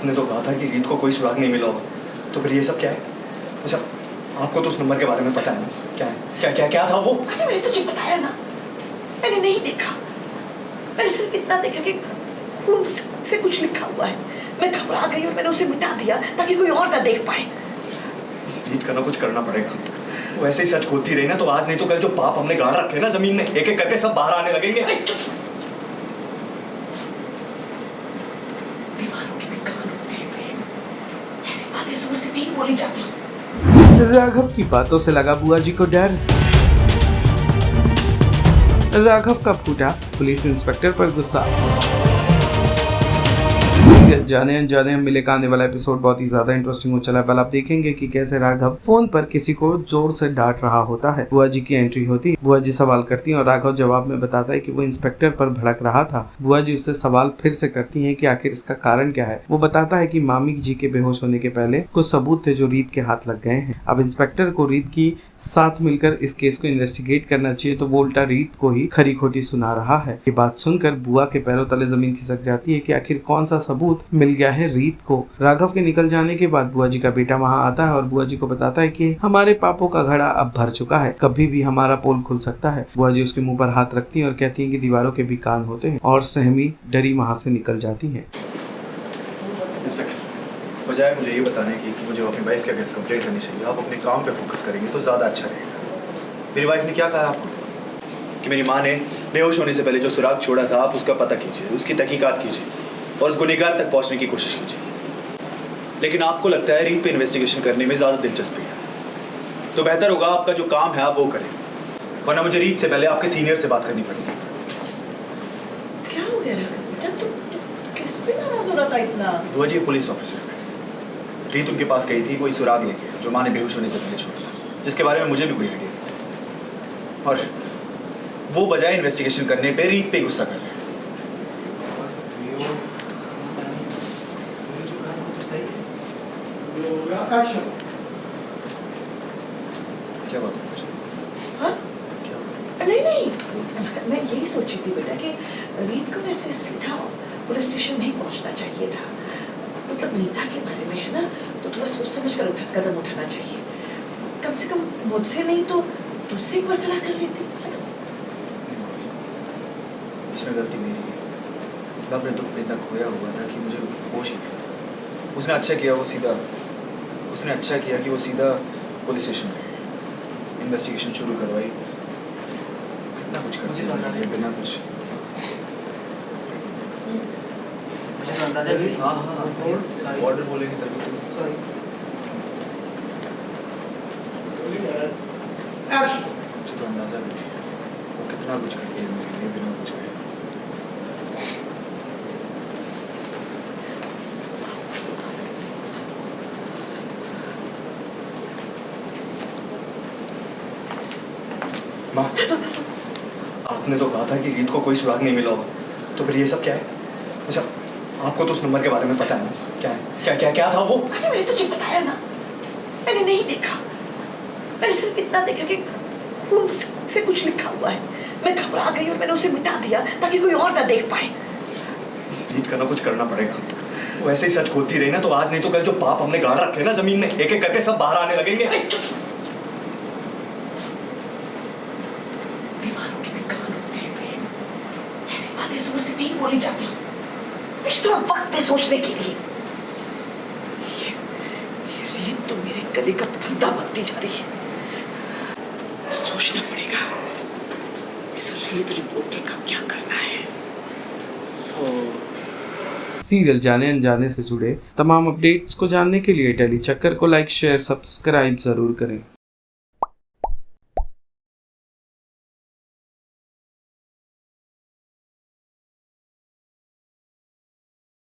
आपने तो कहा था कि रीत को कोई सुराग नहीं मिला होगा, तो फिर ये सब क्या है? अच्छा, आपको तो उस नंबर के बारे में पता है ना? क्या है? क्या था वो? अरे मैंने तुझे बताया ना, मैंने नहीं देखा। मैंने सिर्फ इतना देखा कि खून से कुछ लिखा हुआ है। मैं घबरा गई और मैंने उसे मिटा दिया ताकि कोई और ना देख पाए। इस रीत का ना कुछ करना पड़ेगा। वो ऐसे ही सच खोती रही ना तो आज नहीं तो कल जो पाप हमने गाड़ रखे ना जमीन में, एक एक करके सब बाहर आने लगेंगे। दीवारों के भी कान होते हैं, ऐसी बातें जोर से नहीं बोली जाती। राघव की बातों से लगा बुआ जी को डर। राघव का फूटा पुलिस इंस्पेक्टर पर गुस्सा। सीरियल जाने अनजाने में मिले का आने वाला एपिसोड बहुत ही ज्यादा इंटरेस्टिंग हो चला है। पहले आप देखेंगे कि कैसे राघव फोन पर किसी को जोर से डांट रहा होता है। बुआ जी की एंट्री होती है, बुआ जी सवाल करती हैं और राघव जवाब में बताता है कि वो इंस्पेक्टर पर भड़क रहा था। बुआ जी उससे सवाल फिर से करती हैं कि आखिर इसका कारण क्या है। वो बताता है कि मामी जी के बेहोश होने के पहले कुछ सबूत थे जो रीत के हाथ लग गए हैं। अब इंस्पेक्टर को रीत की साथ मिलकर इस केस को इन्वेस्टिगेट करना चाहिए, तो वो उल्टा रीत को ही खरी खोटी सुना रहा है। ये बात सुनकर बुआ के पैरों तले जमीन खिसक जाती है कि आखिर कौन सा सबूत मिल गया है रीत को। राघव के निकल जाने के बाद बुआ जी का बेटा वहां आता है और बुआ जी को बताता है कि हमारे पापों का घड़ा अब भर चुका है, कभी भी हमारा पोल खुल सकता है। बुआ जी उसके मुंह पर हाथ रखती है और कहती है कि दीवारों के भी कान होते हैं, और सहमी डरी वहां से निकल जाती है। बजाय मुझे ये बताने की कि मुझे अपनी वाइफ के अगेंस्ट कंप्लेंट करनी चाहिए, आप अपने काम पे फोकस करेंगे तो ज़्यादा अच्छा रहेगा। मेरी वाइफ ने क्या कहा आपको? कि मेरी माँ ने बेहोश होने से पहले जो सुराग छोड़ा था आप उसका पता कीजिए, उसकी तहकीकात कीजिए और उस गुनहगार तक पहुँचने की कोशिश कीजिए। लेकिन आपको लगता है रीत पे इन्वेस्टिगेशन करने में ज़्यादा दिलचस्पी है, तो बेहतर होगा आपका जो काम है आप वो करें, वरना मुझे रीत से पहले आपके सीनियर से बात करनी पड़ेगी। क्या हो गया बेटा? तू किस पे नाराज हो रहा था इतना? वो जी पुलिस ऑफिसर है। रीत उनके पास गई थी कोई सुराग लेके जो माँ ने बेहोश होने से पहले छोड़ा, जिसके बारे में मुझे भी कोई आइडिया नहीं था। और वो बजाय इन्वेस्टिगेशन करने पे रीत पे गुस्सा कर रहे हैं। क्या बात है? हाँ? नहीं, मैं यही सोची थी बेटा कि रीत को वैसे सीधा पुलिस स्टेशन नहीं पहुंचना चाहिए था। मतलब नीता के बारे में है ना, तो थोड़ा सोच समझ कर कदम उठाना चाहिए। कम से कम मुझसे नहीं तो तुझसे एक बार सलाह कर लेती है ना? इसमें गलती मेरी है। बाप ने तो इतना खोया हुआ था कि मुझे होश ही नहीं था। उसने अच्छा किया कि वो सीधा पुलिस स्टेशन गए, इन्वेस्टिगेशन शुरू करवाई। कितना कुछ कर दिया मैंने बिना कुछ। हाँ ऑर्डर बोलेंगे तभी तो। मुझे तो अंदाजा भी नहीं वो कितना कुछ करती है मेरे लिए बिना कुछ कहे। माँ, आपने तो कहा था कि रीत को कोई सुराग नहीं मिला होगा, तो फिर ये सब क्या है? अच्छा, आपको तो उस नंबर के बारे में पता है ना? क्या था वो? अरे मैंने तुझे बताया ना, मैंने नहीं देखा। मैंने सिर्फ इतना देखा कि खून से कुछ लिखा हुआ है। मैं घबरा गई और मैंने उसे मिटा दिया ताकि कोई और ना देख पाए। इस रीत का ना कुछ करना पड़ेगा। वो ऐसे ही सच खोती रही ना तो आज नहीं तो कल जो पाप हमने गाड़ रखे ना जमीन में, एक एक करके सब बाहर आने लगेंगे। दीवारों के भी कान होते हैं, ऐसी बातें जोर से नहीं बोली जाती। मुझे थोड़ा वक्त है सोचने के लिए। ये रीत तो मेरे गले का फंदा बनती जा रही है। सोचना पड़ेगा इस रीत रिपोर्टर का क्या करना है। सीरियल जाने अनजाने से जुड़े तमाम अपडेट्स को जानने के लिए डेली चक्कर को लाइक शेयर सब्सक्राइब जरूर करें।